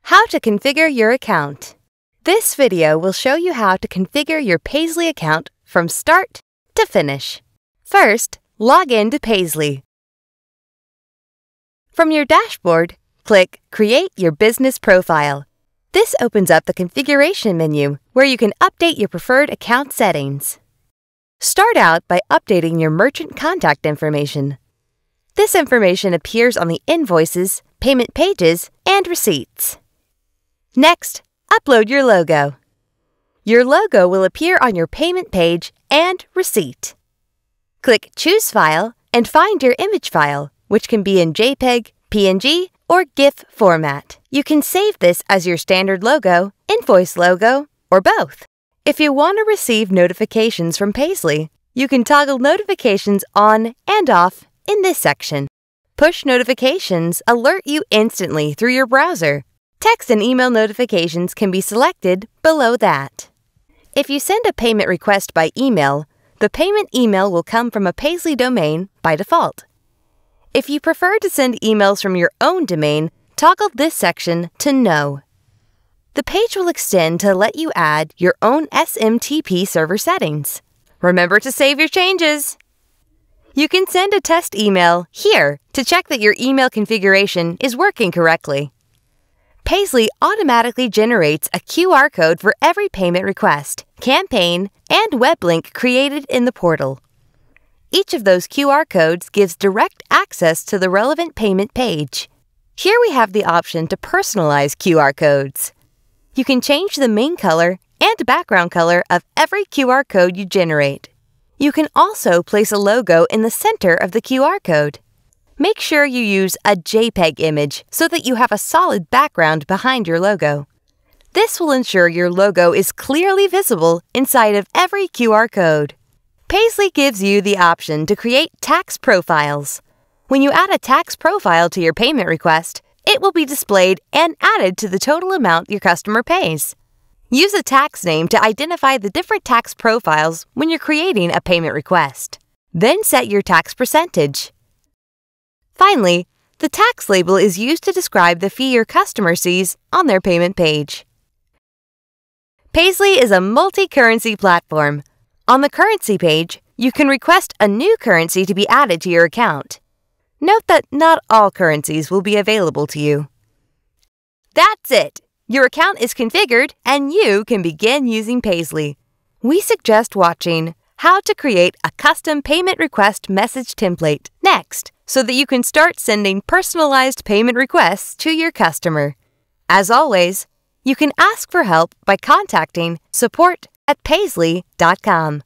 How to configure your account. This video will show you how to configure your Paysley account from start to finish. First, log in to Paysley. From your dashboard, click Create Your Business Profile. This opens up the configuration menu where you can update your preferred account settings. Start out by updating your merchant contact information. This information appears on the invoices, payment pages, and receipts. Next, upload your logo. Your logo will appear on your payment page and receipt. Click Choose File and find your image file, which can be in JPEG, PNG, or GIF format. You can save this as your standard logo, invoice logo, or both. If you want to receive notifications from Paysley, you can toggle notifications on and off in this section. Push notifications alert you instantly through your browser. Text and email notifications can be selected below that. If you send a payment request by email, the payment email will come from a Paysley domain by default. If you prefer to send emails from your own domain, toggle this section to No. The page will extend to let you add your own SMTP server settings. Remember to save your changes. You can send a test email here to check that your email configuration is working correctly. Paysley automatically generates a QR code for every payment request, campaign, and web link created in the portal. Each of those QR codes gives direct access to the relevant payment page. Here we have the option to personalize QR codes. You can change the main color and background color of every QR code you generate. You can also place a logo in the center of the QR code. Make sure you use a JPEG image so that you have a solid background behind your logo. This will ensure your logo is clearly visible inside of every QR code. Paysley gives you the option to create tax profiles. When you add a tax profile to your payment request, it will be displayed and added to the total amount your customer pays. Use a tax name to identify the different tax profiles when you're creating a payment request. Then set your tax percentage. Finally, the tax label is used to describe the fee your customer sees on their payment page. Paysley is a multi-currency platform. On the currency page, you can request a new currency to be added to your account. Note that not all currencies will be available to you. That's it! Your account is configured and you can begin using Paysley. We suggest watching How to Create a Custom Payment Request Message Template next, so that you can start sending personalized payment requests to your customer. As always, you can ask for help by contacting support@paysley.com.